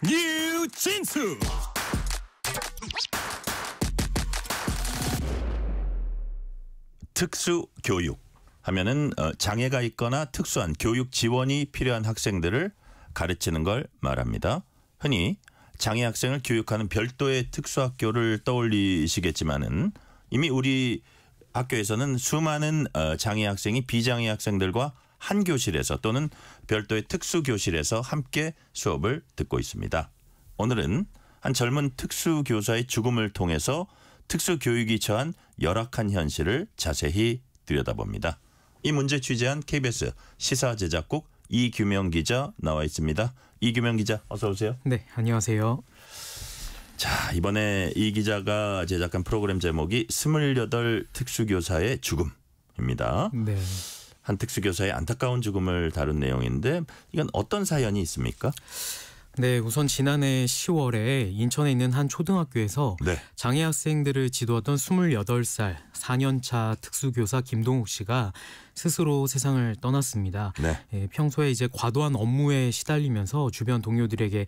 뉴진수. 특수교육 하면은 장애가 있거나 특수한 교육 지원이 필요한 학생들을 가르치는 걸 말합니다. 흔히 장애 학생을 교육하는 별도의 특수학교를 떠올리시겠지만은 이미 우리 학교에서는 수많은 장애 학생이 비장애 학생들과 한 교실에서 또는 별도의 특수교실에서 함께 수업을 듣고 있습니다. 오늘은 한 젊은 특수교사의 죽음을 통해서 특수교육이 처한 열악한 현실을 자세히 들여다봅니다. 이 문제 취재한 KBS 시사제작국 이규명 기자 나와 있습니다. 이규명 기자 어서 오세요. 네, 안녕하세요. 자, 이번에 이 기자가 제작한 프로그램 제목이 28 특수교사의 죽음입니다. 네. 한 특수교사의 안타까운 죽음을 다룬 내용인데 이건 어떤 사연이 있습니까? 네, 우선 지난해 10월에 인천에 있는 한 초등학교에서 네. 장애 학생들을 지도하던 28살 4년차 특수교사 김동욱 씨가 스스로 세상을 떠났습니다. 네. 평소에 이제 과도한 업무에 시달리면서 주변 동료들에게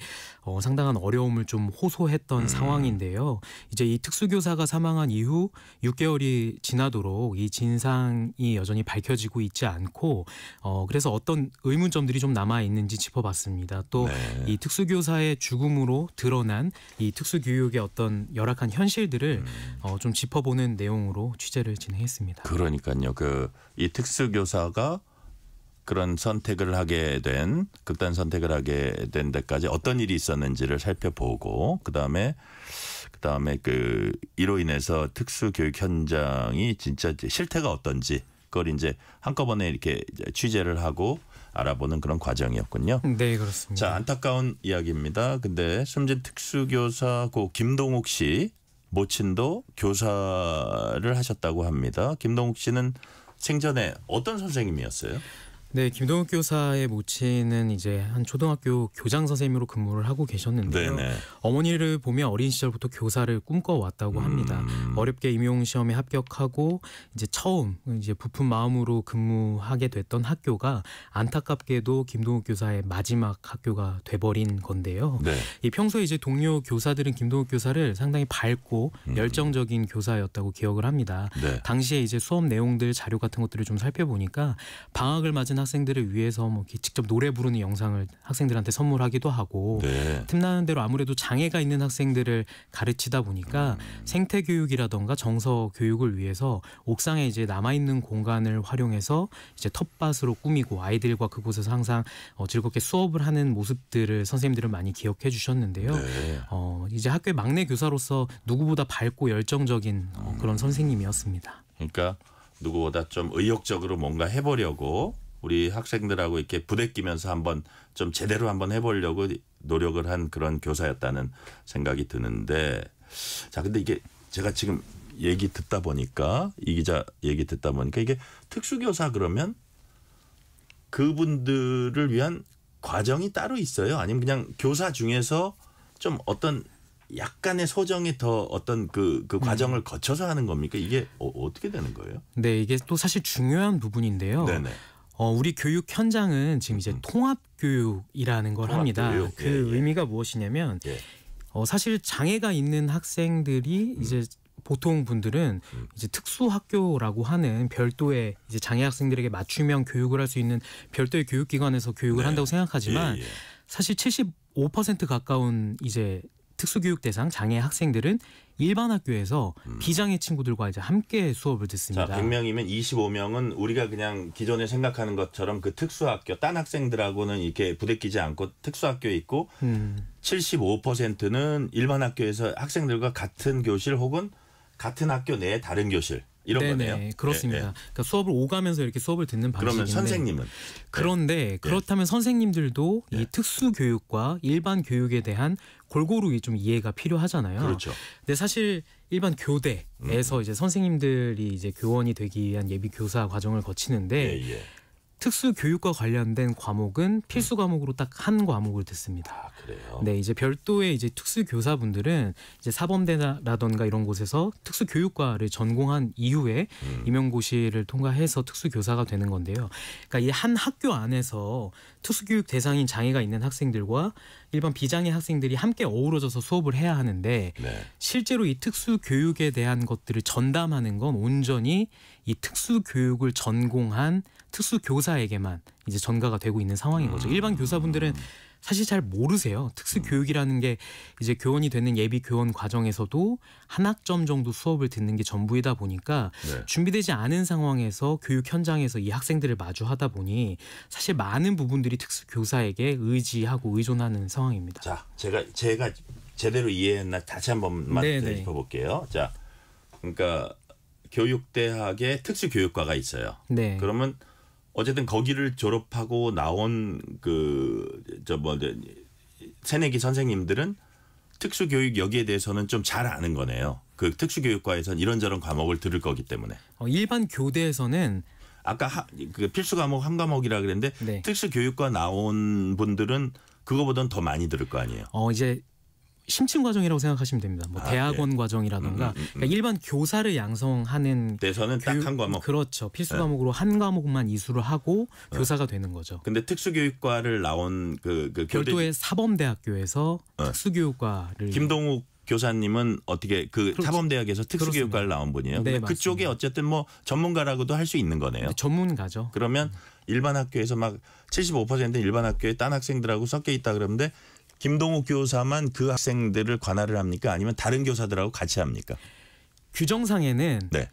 상당한 어려움을 좀 호소했던 상황인데요. 이제 이 특수교사가 사망한 이후 6개월이 지나도록 이 진상이 여전히 밝혀지고 있지 않고 그래서 어떤 의문점들이 좀 남아 있는지 짚어봤습니다. 또 이 특수교사의 죽음으로 드러난 이 특수교육의 어떤 열악한 현실들을 좀 짚어보는 내용으로 취재를 진행했습니다. 그러니까요. 이 특수교사가 그런 선택을 하게 된 극단 선택을 하게 된 데까지 어떤 일이 있었는지를 살펴보고 그다음에 이로 인해서 특수교육 현장이 진짜 실태가 어떤지 그걸 이제 한꺼번에 이렇게 취재를 하고 알아보는 그런 과정이었군요. 네, 그렇습니다. 자, 안타까운 이야기입니다. 근데 숨진 특수교사 고 김동욱 씨 모친도 교사를 하셨다고 합니다. 김동욱 씨는 생전에 어떤 선생님이었어요? 네, 김동욱 교사의 모친은 이제 한 초등학교 교장 선생님으로 근무를 하고 계셨는데요. 네네. 어머니를 보면 어린 시절부터 교사를 꿈꿔왔다고 합니다. 어렵게 임용 시험에 합격하고 이제 처음 이제 부푼 마음으로 근무하게 됐던 학교가 안타깝게도 김동욱 교사의 마지막 학교가 돼버린 건데요. 네. 이 평소에 이제 동료 교사들은 김동욱 교사를 상당히 밝고 열정적인 교사였다고 기억을 합니다. 네. 당시에 이제 수업 내용들 자료 같은 것들을 좀 살펴보니까 방학을 맞은 학생들을 위해서 뭐 직접 노래 부르는 영상을 학생들한테 선물하기도 하고 네. 틈나는 대로 아무래도 장애가 있는 학생들을 가르치다 보니까 생태 교육이라던가 정서 교육을 위해서 옥상에 이제 남아 있는 공간을 활용해서 이제 텃밭으로 꾸미고 아이들과 그곳에서 항상 즐겁게 수업을 하는 모습들을 선생님들은 많이 기억해 주셨는데요. 네. 이제 학교의 막내 교사로서 누구보다 밝고 열정적인 그런 선생님이었습니다. 그러니까 누구보다 좀 의욕적으로 뭔가 해보려고 우리 학생들하고 이렇게 부대끼면서 한번 좀 제대로 한번 해보려고 노력을 한 그런 교사였다는 생각이 드는데 자, 근데 이게 제가 지금 얘기 듣다 보니까 이 기자 얘기 듣다 보니까 이게 특수교사 그러면 그분들을 위한 과정이 따로 있어요? 아니면 그냥 교사 중에서 좀 어떤 약간의 소정이 더 어떤 그 과정을 거쳐서 하는 겁니까? 이게 어떻게 되는 거예요? 네, 이게 또 사실 중요한 부분인데요. 네네. 우리 교육 현장은 지금 이제 통합교육이라는 걸 합니다. 통합교육. 그 의미가 무엇이냐면 사실 장애가 있는 학생들이 이제 보통 분들은 이제 특수학교라고 하는 별도의 이제 장애 학생들에게 맞춤형 교육을 할 수 있는 별도의 교육기관에서 교육을 한다고 생각하지만 사실 75% 가까운 이제 특수교육 대상 장애 학생들은 일반 학교에서 비장애 친구들과 이제 함께 수업을 듣습니다. 자, 100명이면 25명은 우리가 그냥 기존에 생각하는 것처럼 그 특수학교 딴 학생들하고는 이렇게 부대끼지 않고 특수학교에 있고 75%는 일반 학교에서 학생들과 같은 교실 혹은 같은 학교 내에 다른 교실 이런 네네, 거네요. 그렇습니다. 그러니까 수업을 오가면서 이렇게 수업을 듣는 방식인데 그러면 선생님은? 그런데 그렇다면 선생님들도 이 특수교육과 일반 교육에 대한 골고루 좀 이해가 필요하잖아요. 그렇죠. 근데 사실 일반 교대에서 이제 선생님들이 이제 교원이 되기 위한 예비 교사 과정을 거치는데 특수교육과 관련된 과목은 필수 과목으로 딱 한 과목을 듣습니다. 아, 그래요? 네, 이제 별도의 이제 특수교사분들은 이제 사범대라던가 이런 곳에서 특수교육과를 전공한 이후에 임용고시를 통과해서 특수교사가 되는 건데요. 그러니까 이 한 학교 안에서 특수교육 대상인 장애가 있는 학생들과 일반 비장애 학생들이 함께 어우러져서 수업을 해야 하는데 네. 실제로 이 특수교육에 대한 것들을 전담하는 건 온전히 이 특수교육을 전공한 특수교사에게만 이제 전가가 되고 있는 상황인 거죠. 일반 교사분들은 사실 잘 모르세요. 특수교육이라는 게 이제 교원이 되는 예비 교원 과정에서도 한 학점 정도 수업을 듣는 게 전부이다 보니까 네. 준비되지 않은 상황에서 교육 현장에서 이 학생들을 마주하다 보니 사실 많은 부분들이 특수교사에게 의지하고 의존하는 상황입니다. 자, 제가 제대로 이해했나 다시 한 번만 네네. 짚어볼게요. 자, 그러니까 교육대학에 특수교육과가 있어요. 네. 그러면 어쨌든 거기를 졸업하고 나온 새내기 선생님들은 특수교육 여기에 대해서는 좀 잘 아는 거네요. 그 특수교육과에서는 이런저런 과목을 들을 거기 때문에. 일반 교대에서는 아까 그 필수 과목 한 과목이라 그랬는데 네. 특수교육과 나온 분들은 그거보다는 더 많이 들을 거 아니에요. 이제 심층 과정이라고 생각하시면 됩니다. 뭐 대학원 과정이라던가 그러니까 일반 교사를 양성하는 데서는 딱 한 과목. 그렇죠. 필수 과목으로 한 과목만 이수를 하고 교사가 되는 거죠. 근데 특수교육과를 나온 그 별도의 사범대학교에서 특수교육과를 김동욱 교사님은 어떻게 그렇죠. 사범대학에서 특수교육과를 나온 분이에요. 네, 근데 그쪽에 어쨌든 뭐 전문가라고도 할 수 있는 거네요. 전문가죠. 그러면 일반 학교에서 막 75%는 일반 학교에 딴 학생들하고 섞여 있다 그러는데 김동욱 교사만 그 학생들을 관할을 합니까? 아니면 다른 교사들하고 같이 합니까? 규정상에는 네.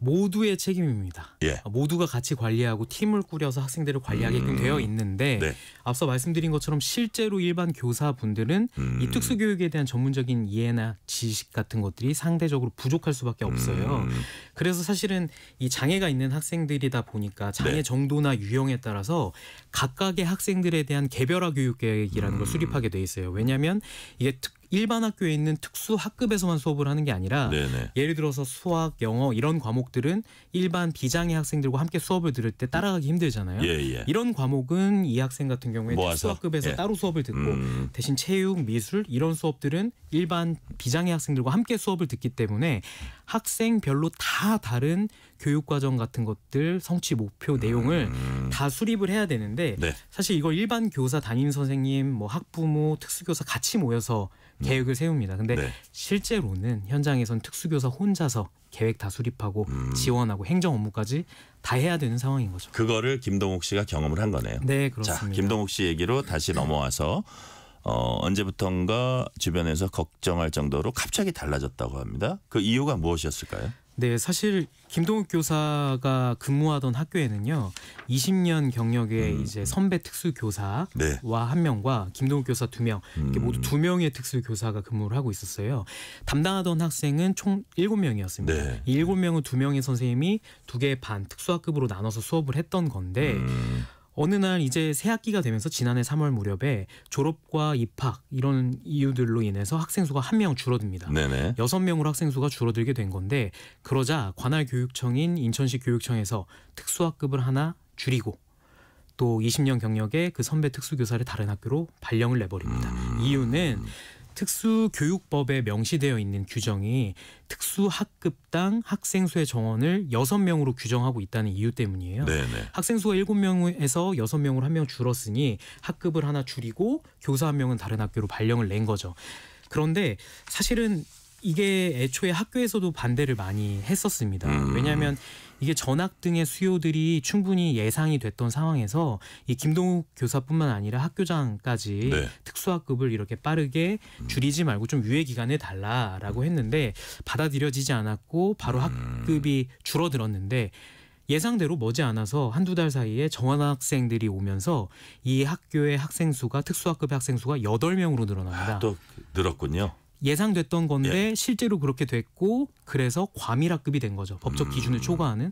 모두의 책임입니다. 예. 모두가 같이 관리하고 팀을 꾸려서 학생들을 관리하게끔 되어 있는데 네. 앞서 말씀드린 것처럼 실제로 일반 교사분들은 이 특수교육에 대한 전문적인 이해나 지식 같은 것들이 상대적으로 부족할 수밖에 없어요. 그래서 사실은 이 장애가 있는 학생들이다 보니까 장애 네. 정도나 유형에 따라서 각각의 학생들에 대한 개별화 교육 계획이라는 걸 수립하게 돼 있어요. 왜냐하면 이게 일반 학교에 있는 특수 학급에서만 수업을 하는 게 아니라 네네. 예를 들어서 수학, 영어 이런 과목들은 일반 비장애 학생들과 함께 수업을 들을 때 따라가기 힘들잖아요. 예. 이런 과목은 이 학생 같은 경우에 모아서? 특수학급에서 예. 따로 수업을 듣고 대신 체육, 미술 이런 수업들은 일반 비장애 학생들과 함께 수업을 듣기 때문에 학생별로 다 다른 교육과정 같은 것들 성취 목표 내용을 다 수립을 해야 되는데 네. 사실 이걸 일반 교사 담임 선생님, 뭐 학부모, 특수교사 같이 모여서 계획을 세웁니다. 근데 네. 실제로는 현장에선 특수교사 혼자서 계획 다 수립하고 지원하고 행정 업무까지 다 해야 되는 상황인 거죠. 그거를 김동욱 씨가 경험을 한 거네요. 네, 그렇습니다. 자, 김동욱 씨 얘기로 다시 넘어와서 언제부턴가 주변에서 걱정할 정도로 갑자기 달라졌다고 합니다. 그 이유가 무엇이었을까요? 네, 사실 김동욱 교사가 근무하던 학교에는요 20년 경력의 이제 선배 특수교사와 네. 한 명과 김동욱 교사 2명 이렇게 모두 2명의 특수교사가 근무를 하고 있었어요. 담당하던 학생은 총 7명이었습니다. 네. 이 7명은 2명의 선생님이 2개의 반 특수학급으로 나눠서 수업을 했던 건데 어느 날 이제 새 학기가 되면서 지난해 3월 무렵에 졸업과 입학 이런 이유들로 인해서 학생 수가 1명 줄어듭니다. 네네. 6명으로 학생 수가 줄어들게 된 건데 그러자 관할 교육청인 인천시 교육청에서 특수학급을 하나 줄이고 또 20년 경력의 그 선배 특수교사를 다른 학교로 발령을 내버립니다. 이유는 특수교육법에 명시되어 있는 규정이 특수학급당 학생 수의 정원을 6명으로 규정하고 있다는 이유 때문이에요. 네네. 학생 수가 7명에서 6명으로 1명 줄었으니 학급을 하나 줄이고 교사 1명은 다른 학교로 발령을 낸 거죠. 그런데 사실은 이게 애초에 학교에서도 반대를 많이 했었습니다. 왜냐하면 이게 전학 등의 수요들이 충분히 예상이 됐던 상황에서 이 김동욱 교사뿐만 아니라 학교장까지 네. 특수학급을 이렇게 빠르게 줄이지 말고 좀 유예 기간을 달라라고 했는데 받아들여지지 않았고 바로 학급이 줄어들었는데 예상대로 머지않아서 한두 달 사이에 정원학생들이 오면서 이 학교의 학생 수가 특수학급의 학생 수가 8명으로 늘어납니다. 또 늘었군요. 예상됐던 건데 실제로 그렇게 됐고 그래서 과밀학급이 된 거죠. 법적 기준을 초과하는.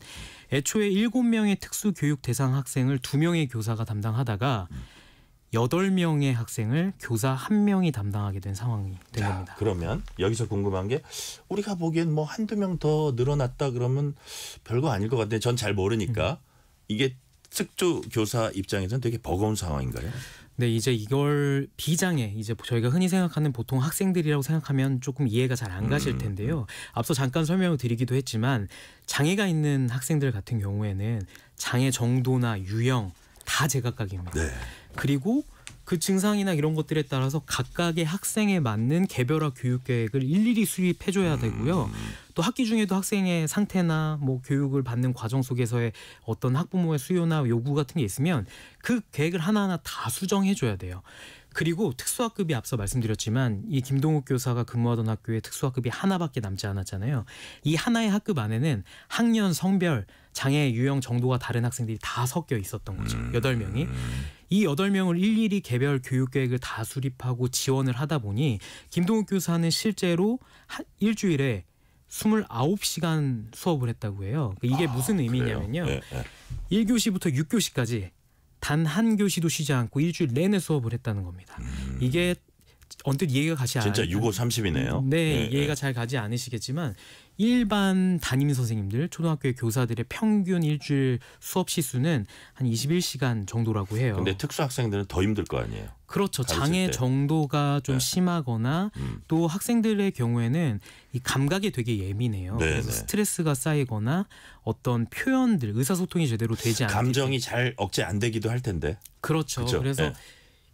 애초에 7명의 특수교육 대상 학생을 2명의 교사가 담당하다가 8명의 학생을 교사 1명이 담당하게 된 상황이 된 겁니다. 그러면 여기서 궁금한 게 우리가 보기엔 뭐 한두 명 더 늘어났다 그러면 별거 아닐 것 같은데 전 잘 모르니까 이게 특수 교사 입장에서는 되게 버거운 상황인가요? 네, 이제 이걸 비장애, 이제 저희가 흔히 생각하는 보통 학생들이라고 생각하면 조금 이해가 잘 안 가실 텐데요. 앞서 잠깐 설명을 드리기도 했지만 장애가 있는 학생들 같은 경우에는 장애 정도나 유형 다 제각각입니다. 네. 그리고 그 증상이나 이런 것들에 따라서 각각의 학생에 맞는 개별화 교육 계획을 일일이 수립해줘야 되고요. 또 학기 중에도 학생의 상태나 뭐 교육을 받는 과정 속에서의 어떤 학부모의 수요나 요구 같은 게 있으면 그 계획을 하나하나 다 수정해줘야 돼요. 그리고 특수학급이 앞서 말씀드렸지만 이 김동욱 교사가 근무하던 학교에 특수학급이 하나밖에 남지 않았잖아요. 이 하나의 학급 안에는 학년, 성별, 장애 유형 정도가 다른 학생들이 다 섞여 있었던 거죠. 8명이. 이 8명을 일일이 개별 교육 계획을 다 수립하고 지원을 하다 보니 김동욱 교사는 실제로 일주일에 29시간 수업을 했다고 해요. 이게 무슨 의미냐면요. 네, 네. 1교시부터 6교시까지 단 한 교시도 쉬지 않고 일주일 내내 수업을 했다는 겁니다. 이게 언뜻 이해가 가지 진짜 6호 30이네요. 네, 이해가 잘 가지 않으시겠지만 일반 담임 선생님들, 초등학교의 교사들의 평균 일주일 수업 시수는 한 21시간 정도라고 해요. 근데 특수학생들은 더 힘들 거 아니에요. 그렇죠. 가르칠 장애 때. 정도가 좀 네. 심하거나 또 학생들의 경우에는 이 감각이 되게 예민해요. 네, 그래서 네. 스트레스가 쌓이거나 어떤 표현들, 의사소통이 제대로 되지 않기 감정이 잘 억제 안 되기도 할 텐데. 그렇죠. 그쵸? 그래서 네.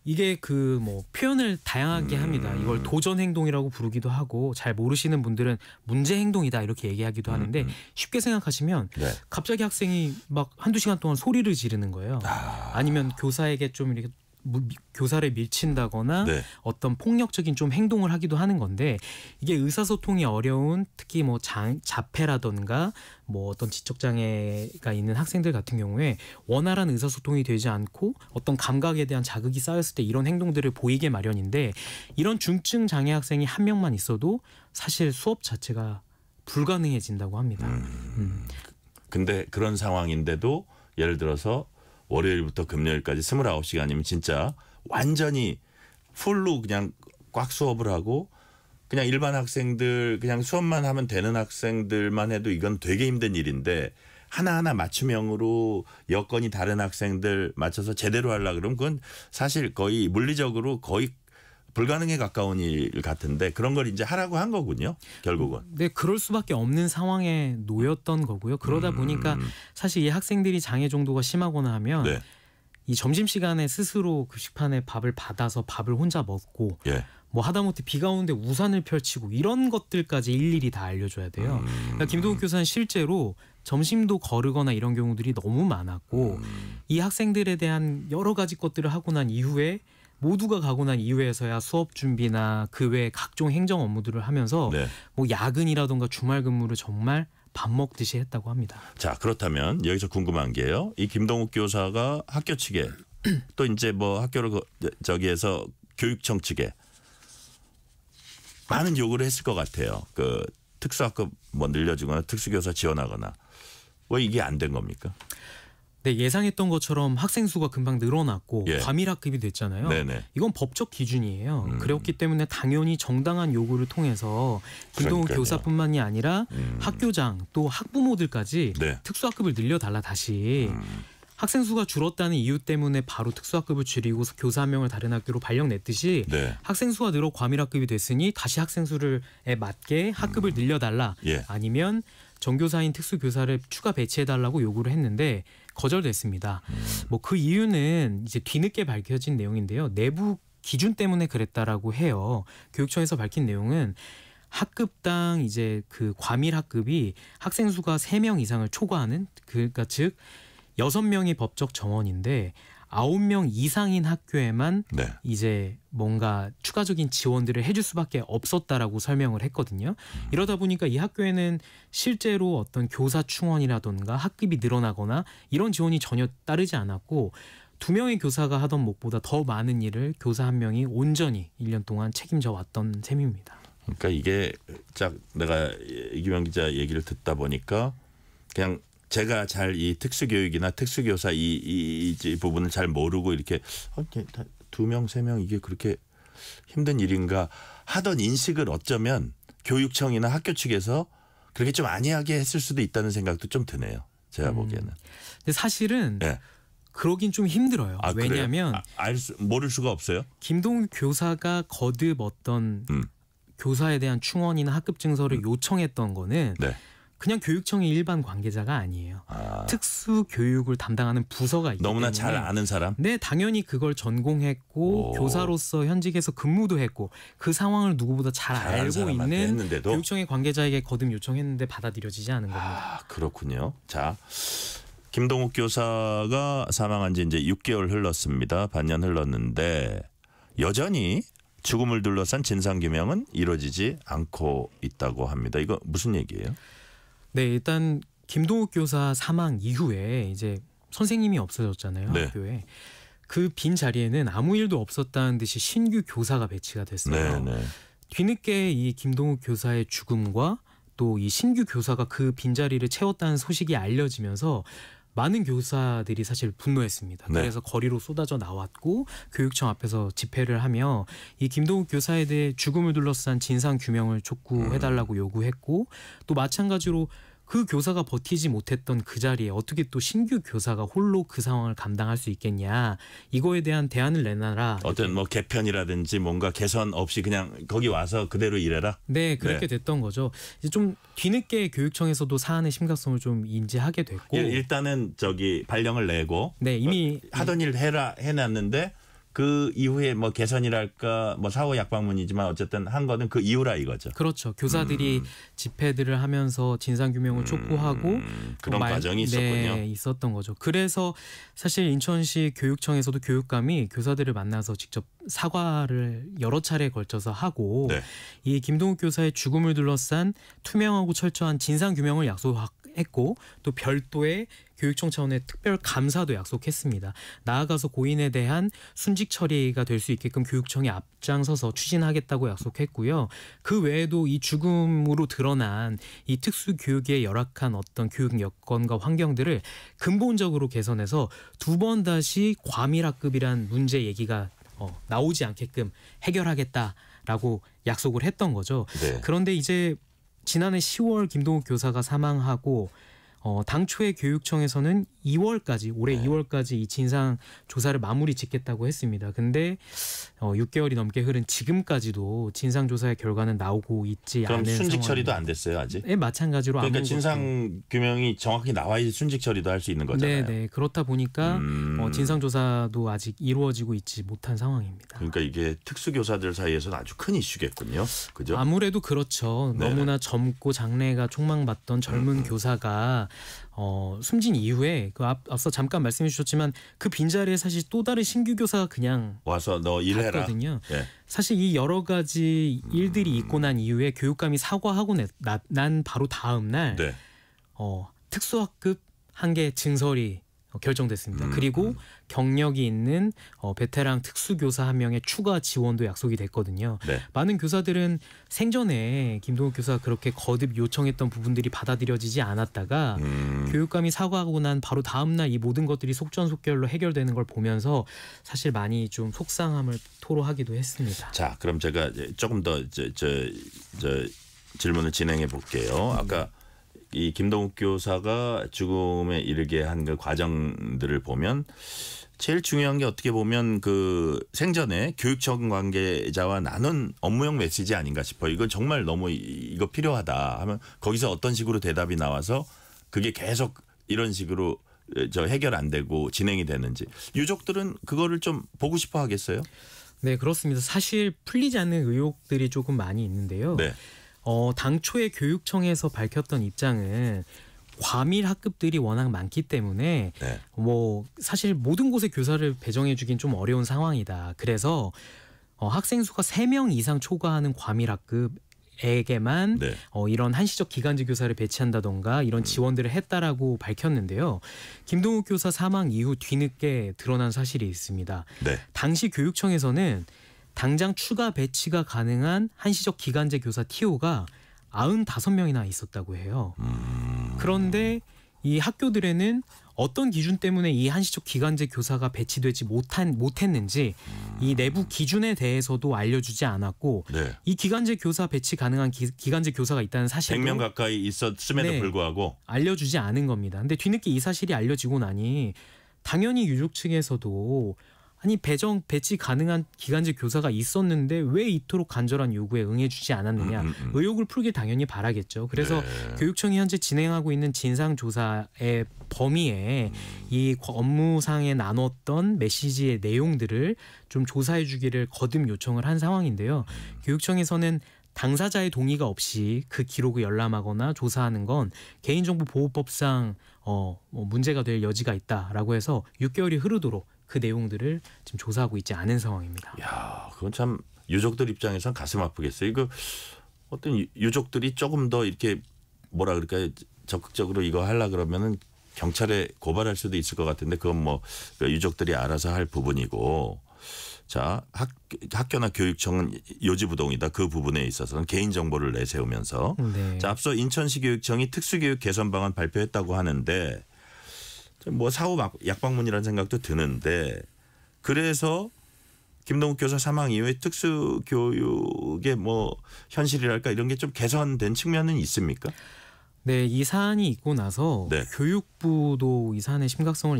이게 그 뭐 표현을 다양하게 합니다. 이걸 도전 행동이라고 부르기도 하고 잘 모르시는 분들은 문제 행동이다 이렇게 얘기하기도 하는데 쉽게 생각하시면 네. 갑자기 학생이 막 한두 시간 동안 소리를 지르는 거예요. 아니면 교사에게 좀 이렇게 교사를 밀친다거나 네. 어떤 폭력적인 좀 행동을 하기도 하는 건데 이게 의사소통이 어려운 특히 뭐 자폐라던가 뭐 어떤 지적장애가 있는 학생들 같은 경우에 원활한 의사소통이 되지 않고 어떤 감각에 대한 자극이 쌓였을 때 이런 행동들을 보이게 마련인데 이런 중증 장애 학생이 한 명만 있어도 사실 수업 자체가 불가능해진다고 합니다. 근데 그런 상황인데도 예를 들어서 월요일부터 금요일까지 29시간이면 진짜 완전히 풀로 그냥 꽉 수업을 하고 그냥 일반 학생들 그냥 수업만 하면 되는 학생들만 해도 이건 되게 힘든 일인데 하나하나 맞춤형으로 여건이 다른 학생들 맞춰서 제대로 하려고 그러면 그건 사실 거의 물리적으로 거의 불가능에 가까운 일 같은데 그런 걸 이제 하라고 한 거군요. 결국은. 네, 그럴 수밖에 없는 상황에 놓였던 거고요. 그러다 보니까 사실 이 학생들이 장애 정도가 심하거나 하면 네. 이 점심시간에 스스로 급식판에 밥을 받아서 밥을 혼자 먹고 예. 뭐 하다못해 비가 오는데 우산을 펼치고 이런 것들까지 일일이 다 알려줘야 돼요. 그러니까 김동욱 교사는 실제로 점심도 거르거나 이런 경우들이 너무 많았고 이 학생들에 대한 여러 가지 것들을 하고 난 이후에 모두가 가고 난 이후에서야 수업 준비나 그 외 각종 행정 업무들을 하면서 네. 뭐 야근이라던가 주말 근무를 정말 밥 먹듯이 했다고 합니다. 자, 그렇다면 여기서 궁금한 게요. 이 김동욱 교사가 학교 측에 또 이제 뭐 학교를 저기에서 교육청 측에 많은 요구를 했을 것 같아요. 그 특수학급 뭐 늘려주거나 특수교사 지원하거나 왜 이게 안 된 겁니까? 네, 예상했던 것처럼 학생 수가 금방 늘어났고 예. 과밀학급이 됐잖아요. 네네. 이건 법적 기준이에요. 그렇기 때문에 당연히 정당한 요구를 통해서 김동욱 그러니까요. 교사뿐만이 아니라 학교장 또 학부모들까지 네. 특수학급을 늘려달라 다시. 학생 수가 줄었다는 이유 때문에 바로 특수학급을 줄이고 교사 한 명을 다른 학교로 발령냈듯이 네. 학생 수가 늘어 과밀학급이 됐으니 다시 학생 수에 맞게 학급을 늘려달라. 예. 아니면 정교사인 특수교사를 추가 배치해달라고 요구를 했는데 거절됐습니다. 뭐 그 이유는 이제 뒤늦게 밝혀진 내용인데요. 내부 기준 때문에 그랬다라고 해요. 교육청에서 밝힌 내용은 학급당 이제 그 과밀 학급이 학생 수가 3명 이상을 초과하는 그러니까 즉 6명이 법적 정원인데 9명 이상인 학교에만 네. 이제 뭔가 추가적인 지원들을 해줄 수밖에 없었다라고 설명을 했거든요. 이러다 보니까 이 학교에는 실제로 어떤 교사 충원이라던가 학급이 늘어나거나 이런 지원이 전혀 따르지 않았고 2명의 교사가 하던 몫보다 더 많은 일을 교사 한 명이 온전히 1년 동안 책임져 왔던 셈입니다. 그러니까 이게 딱 내가 이기명 기자 얘기를 듣다 보니까 그냥 제가 잘 이 특수교육이나 특수교사 이 부분을 잘 모르고 이렇게 2명, 3명 이게 그렇게 힘든 일인가 하던 인식을 어쩌면 교육청이나 학교 측에서 그렇게 좀 안이하게 했을 수도 있다는 생각도 좀 드네요. 제가 보기에는. 근데 사실은 네. 그러긴 좀 힘들어요. 아, 왜냐하면 모를 수가 없어요. 김동욱 교사가 거듭 어떤 교사에 대한 충원이나 학급 증서를 요청했던 거는 네. 그냥 교육청의 일반 관계자가 아니에요. 특수 교육을 담당하는 부서가 있기 너무나 때문에 잘 아는 사람. 네, 당연히 그걸 전공했고 교사로서 현직에서 근무도 했고 그 상황을 누구보다 잘 알고 있는 했는데도. 교육청의 관계자에게 거듭 요청했는데 받아들여지지 않은 겁니다. 그렇군요. 자, 김동욱 교사가 사망한 지 이제 6개월 흘렀습니다. 반년 흘렀는데 여전히 죽음을 둘러싼 진상규명은 이루어지지 않고 있다고 합니다. 이거 무슨 얘기예요? 네, 일단 김동욱 교사 사망 이후에 이제 선생님이 없어졌잖아요. 네. 학교에. 그 빈 자리에는 아무 일도 없었다는 듯이 신규 교사가 배치가 됐어요. 네. 뒤늦게 이 김동욱 교사의 죽음과 또 이 신규 교사가 그 빈자리를 채웠다는 소식이 알려지면서 많은 교사들이 사실 분노했습니다. 네. 그래서 거리로 쏟아져 나왔고 교육청 앞에서 집회를 하며 이 김동욱 교사에 대해 죽음을 둘러싼 진상 규명을 촉구해달라고 요구했고 또 마찬가지로 그 교사가 버티지 못했던 그 자리에 어떻게 또 신규 교사가 홀로 그 상황을 감당할 수 있겠냐, 이거에 대한 대안을 내놔라. 어떤 뭐 개편이라든지 뭔가 개선 없이 그냥 거기 와서 그대로 일해라. 네, 그렇게 됐던 거죠. 이제 좀 뒤늦게 교육청에서도 사안의 심각성을 좀 인지하게 됐고 일단은 저기 발령을 내고 네, 이미 하던 일 해놨는데 그 이후에 뭐 개선이랄까 뭐 사후 약방문이지만 어쨌든 한 거는 그 이후라 이거죠. 그렇죠. 교사들이 집회들을 하면서 진상규명을 촉구하고 그런 과정이 있었군요. 네, 있었던 거죠. 그래서 사실 인천시 교육청에서도 교육감이 교사들을 만나서 직접 사과를 여러 차례에 걸쳐서 하고 네. 이 김동욱 교사의 죽음을 둘러싼 투명하고 철저한 진상규명을 약속했고 또 별도의 교육청 차원의 특별 감사도 약속했습니다. 나아가서 고인에 대한 순직 처리가 될 수 있게끔 교육청이 앞장서서 추진하겠다고 약속했고요. 그 외에도 이 죽음으로 드러난 이 특수 교육의 열악한 어떤 교육 여건과 환경들을 근본적으로 개선해서 두 번 다시 과밀학급이란 문제 얘기가 나오지 않게끔 해결하겠다라고 약속을 했던 거죠. 네. 그런데 이제 지난해 10월 김동욱 교사가 사망하고 당초에 교육청에서는 2월까지 올해 2월까지 이 진상 조사를 마무리 짓겠다고 했습니다. 근데 6개월이 넘게 흐른 지금까지도 진상 조사의 결과는 나오고 있지 않은 그럼 순직 상황입니다. 처리도 안 됐어요 아직? 네, 마찬가지로 그러니까 진상 규명이 정확히 나와야지 순직 처리도 할 수 있는 거잖아요. 네, 그렇다 보니까 진상 조사도 아직 이루어지고 있지 못한 상황입니다. 그러니까 이게 특수교사들 사이에서는 아주 큰 이슈겠군요. 그죠? 아무래도 그렇죠. 네. 너무나 젊고 장래가 촉망받던 젊은 교사가 숨진 이후에 그 앞서 잠깐 말씀해 주셨지만 그 빈자리에 사실 또 다른 신규 교사가 그냥 와서 너 일해라. 갔거든요. 네. 사실 이 여러 가지 일들이 있고 난 이후에 교육감이 사과하고 난 바로 다음 날 네. 특수학급 한 개 증설이 결정됐습니다. 그리고 경력이 있는 베테랑 특수교사 한 명의 추가 지원도 약속이 됐거든요. 네. 많은 교사들은 생전에 김동욱 교사가 그렇게 거듭 요청했던 부분들이 받아들여지지 않았다가 교육감이 사과하고 난 바로 다음 날 이 모든 것들이 속전속결로 해결되는 걸 보면서 사실 많이 좀 속상함을 토로하기도 했습니다. 자, 그럼 제가 조금 더 질문을 진행해 볼게요. 아까 이 김동욱 교사가 죽음에 이르게 한 그 과정들을 보면 제일 중요한 게 어떻게 보면 그 생전에 교육청 관계자와 나눈 업무용 메시지 아닌가 싶어요. 이건 정말 너무 이거 필요하다 하면 거기서 어떤 식으로 대답이 나와서 그게 계속 이런 식으로 해결 안 되고 진행이 되는지 유족들은 그거를 좀 보고 싶어 하겠어요? 네, 그렇습니다. 사실 풀리지 않는 의혹들이 조금 많이 있는데요. 네. 당초에 교육청에서 밝혔던 입장은 과밀 학급들이 워낙 많기 때문에 네. 뭐 사실 모든 곳에 교사를 배정해 주긴 좀 어려운 상황이다. 그래서 학생 수가 3명 이상 초과하는 과밀 학급에게만 네. 이런 한시적 기간제 교사를 배치한다던가 이런 지원들을 했다라고 밝혔는데요. 김동욱 교사 사망 이후 뒤늦게 드러난 사실이 있습니다. 네. 당시 교육청에서는 당장 추가 배치가 가능한 한시적 기간제 교사 TO가 95명이나 있었다고 해요. 그런데 이 학교들에는 어떤 기준 때문에 이 한시적 기간제 교사가 배치되지 못했는지 이 내부 기준에 대해서도 알려주지 않았고 네. 이 기간제 교사 배치 가능한 기간제 교사가 있다는 사실도 100명 가까이 있었음에도 네. 불구하고 알려주지 않은 겁니다. 근데 뒤늦게 이 사실이 알려지고 나니 당연히 유족 측에서도 아니 배치 가능한 기간제 교사가 있었는데 왜 이토록 간절한 요구에 응해주지 않았느냐 의혹을 풀길 당연히 바라겠죠. 그래서 네. 교육청이 현재 진행하고 있는 진상조사의 범위에 이 업무상에 나눴던 메시지의 내용들을 좀 조사해 주기를 거듭 요청을 한 상황인데요. 교육청에서는 당사자의 동의가 없이 그 기록을 열람하거나 조사하는 건 개인정보보호법상 문제가 될 여지가 있다라고 해서 6개월이 흐르도록 그 내용들을 지금 조사하고 있지 않은 상황입니다. 야, 그건 참 유족들 입장에선 가슴 아프겠어요. 이거 어떤 유족들이 조금 더 이렇게 뭐라 그럴까요? 적극적으로 이거 하려 그러면은 경찰에 고발할 수도 있을 것 같은데 그건 뭐 유족들이 알아서 할 부분이고. 자, 학교나 교육청은 요지부동이다. 그 부분에 있어서는 개인정보를 내세우면서. 네. 자, 앞서 인천시 교육청이 특수교육 개선 방안 발표했다고 하는데 뭐 사후 약방문이라는 생각도 드는데 그래서 김동욱 교사 사망 이후에 특수교육의 뭐 현실이랄까 이런 게 좀 개선된 측면은 있습니까? 네, 이 사안이 있고 나서 네. 교육부도 이 사안의 심각성을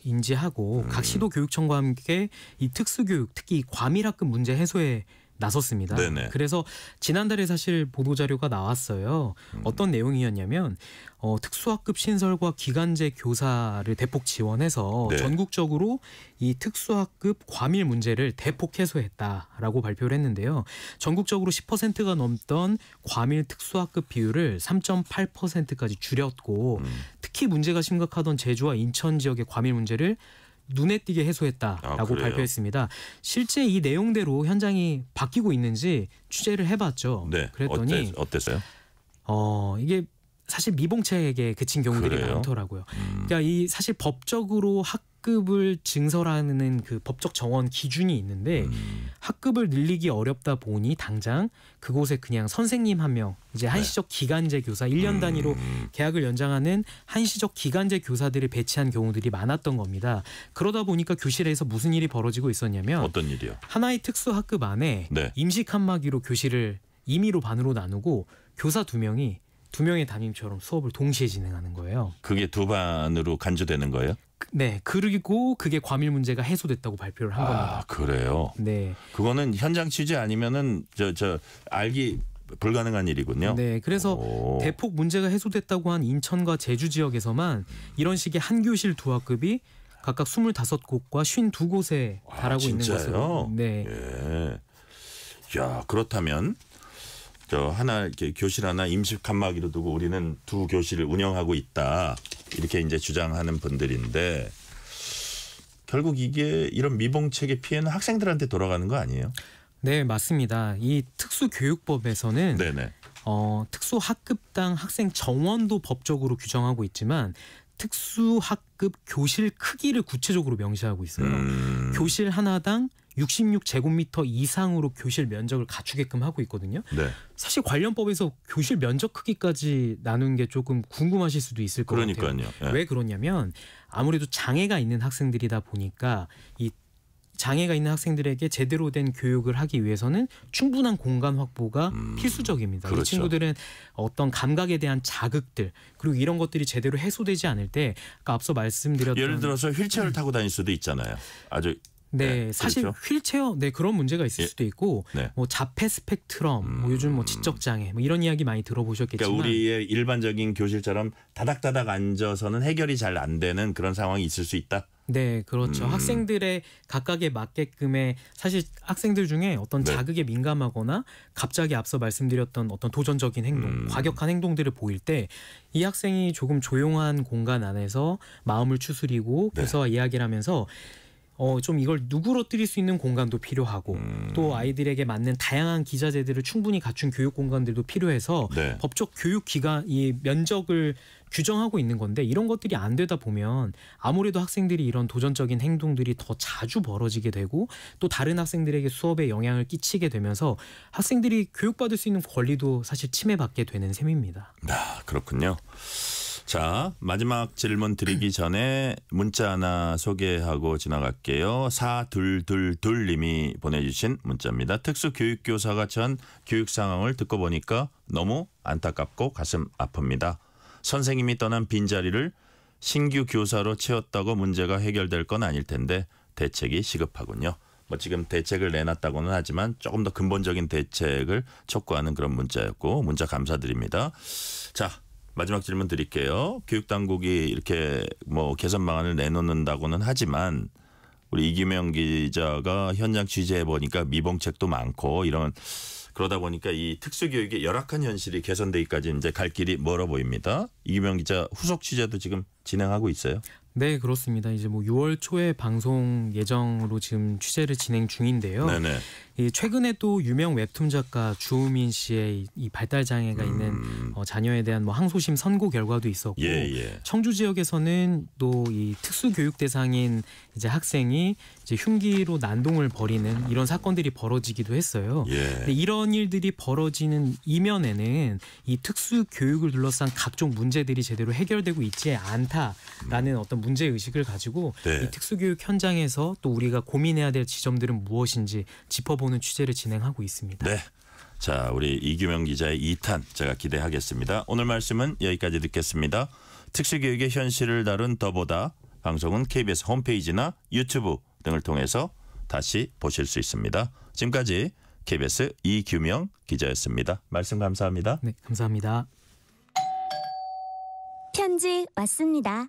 인지하고 각 시도 교육청과 함께 이 특수교육, 특히 과밀학급 문제 해소에 나섰습니다. 네네. 그래서 지난달에 사실 보도자료가 나왔어요. 어떤 내용이었냐면 특수학급 신설과 기간제 교사를 대폭 지원해서 네. 전국적으로 이 특수학급 과밀 문제를 대폭 해소했다라고 발표를 했는데요. 전국적으로 10%가 넘던 과밀 특수학급 비율을 3.8%까지 줄였고 특히 문제가 심각하던 제주와 인천 지역의 과밀 문제를 눈에 띄게 해소했다라고 발표했습니다. 실제 이 내용대로 현장이 바뀌고 있는지 취재를 해봤죠. 네. 그랬더니 어땠어요? 이게 사실 미봉책에 그친 경우들이 그래요? 많더라고요. 그러니까 이 사실 법적으로 학급을 증설하는 그 법적 정원 기준이 있는데 학급을 늘리기 어렵다 보니 당장 그곳에 그냥 선생님 한 명 이제 한시적 기간제 교사 1년 단위로 계약을 연장하는 한시적 기간제 교사들을 배치한 경우들이 많았던 겁니다. 그러다 보니까 교실에서 무슨 일이 벌어지고 있었냐면 어떤 일이요? 하나의 특수학급 안에 네. 임시 칸막이로 교실을 임의로 반으로 나누고 교사 2명이 2명의 담임처럼 수업을 동시에 진행하는 거예요. 그게 두 반으로 간주되는 거예요? 네, 그리고 그게 과밀 문제가 해소됐다고 발표를 한 겁니다. 아, 그래요? 네. 그거는 현장 취재 아니면은 저 알기 불가능한 일이군요. 네, 그래서 오. 대폭 문제가 해소됐다고 한 인천과 제주 지역에서만 이런 식의 한 교실 두 학급이 각각 25곳과 52곳에 달하고 있는 것으로. 네. 예. 야, 그렇다면 저 하나 이렇게 교실 하나 임시 칸막이로 두고 우리는 두 교실을 운영하고 있다. 이렇게 이제 주장하는 분들인데 결국 이게 이런 미봉책의 피해는 학생들한테 돌아가는 거 아니에요? 네, 맞습니다. 이 특수교육법에서는 네네. 특수학급당 학생 정원도 법적으로 규정하고 있지만 특수학급 교실 크기를 구체적으로 명시하고 있어요. 교실 하나당 66제곱미터 이상으로 교실 면적을 갖추게끔 하고 있거든요. 네. 사실 관련 법에서 교실 면적 크기까지 나눈 게 조금 궁금하실 수도 있을 것 같아요. 그러니까요. 예. 왜 그러냐면 아무래도 장애가 있는 학생들이다 보니까 이 장애가 있는 학생들에게 제대로 된 교육을 하기 위해서는 충분한 공간 확보가 필수적입니다. 그렇죠. 이 친구들은 어떤 감각에 대한 자극들 그리고 이런 것들이 제대로 해소되지 않을 때 아까 앞서 말씀드렸던 예를 들어서 휠체어를 타고 다닐 수도 있잖아요. 아주 네, 사실 그렇죠. 휠체어 그런 문제가 있을 수도 있고 네. 뭐 자폐 스펙트럼 뭐 요즘 뭐 지적 장애 뭐 이런 이야기 많이 들어보셨겠지만 그러니까 우리의 일반적인 교실처럼 다닥다닥 앉아서는 해결이 잘 안 되는 그런 상황이 있을 수 있다. 네, 그렇죠. 학생들의 각각에 맞게끔의 사실 학생들 중에 어떤 네. 자극에 민감하거나 갑자기 앞서 말씀드렸던 어떤 도전적인 행동, 과격한 행동들을 보일 때 이 학생이 조금 조용한 공간 안에서 마음을 추스리고 네. 교사와 이야기를 하면서 좀 이걸 누그러뜨릴 수 있는 공간도 필요하고 또 아이들에게 맞는 다양한 기자재들을 충분히 갖춘 교육 공간들도 필요해서 네. 법적 교육 기간 이 면적을 규정하고 있는 건데 이런 것들이 안 되다 보면 아무래도 학생들이 이런 도전적인 행동들이 더 자주 벌어지게 되고 또 다른 학생들에게 수업에 영향을 끼치게 되면서 학생들이 교육받을 수 있는 권리도 사실 침해받게 되는 셈입니다. 아, 그렇군요. 자, 마지막 질문 드리기 전에 문자 하나 소개하고 지나갈게요. 4222님이 보내주신 문자입니다. 특수교육교사가 처한 교육 상황을 듣고 보니까 너무 안타깝고 가슴 아픕니다. 선생님이 떠난 빈자리를 신규 교사로 채웠다고 문제가 해결될 건 아닐 텐데 대책이 시급하군요. 뭐 지금 대책을 내놨다고는 하지만 조금 더 근본적인 대책을 촉구하는 그런 문자였고 문자 감사드립니다. 자, 마지막 질문 드릴게요. 교육당국이 이렇게 뭐 개선 방안을 내놓는다고는 하지만 우리 이규명 기자가 현장 취재해 보니까 미봉책도 많고 이런 그러다 보니까 이 특수교육의 열악한 현실이 개선되기까지 이제 갈 길이 멀어 보입니다. 이규명 기자 후속 취재도 지금 진행하고 있어요. 네, 그렇습니다. 이제 뭐 6월 초에 방송 예정으로 지금 취재를 진행 중인데요. 네네. 최근에 또 유명 웹툰 작가 주우민 씨의 이 발달 장애가 있는 자녀에 대한 뭐 항소심 선고 결과도 있었고, 청주 지역에서는 또 이 특수 교육 대상인 이제 학생이 이제 흉기로 난동을 벌이는 이런 사건들이 벌어지기도 했어요. 근데 이런 일들이 벌어지는 이면에는 이 특수 교육을 둘러싼 각종 문제들이 제대로 해결되고 있지 않다라는 어떤 문제 의식을 가지고 이 특수 교육 현장에서 또 우리가 고민해야 될 지점들은 무엇인지 짚어보는 취재를 진행하고 있습니다. 네. 자, 우리 이규명 기자의 2탄 제가 기대하겠습니다. 오늘 말씀은 여기까지 듣겠습니다. 특수교육의 현실을 다룬 더보다 방송은 KBS 홈페이지나 유튜브 등을 통해서 다시 보실 수 있습니다. 지금까지 KBS 이규명 기자였습니다. 말씀 감사합니다. 네, 감사합니다. 편지 왔습니다.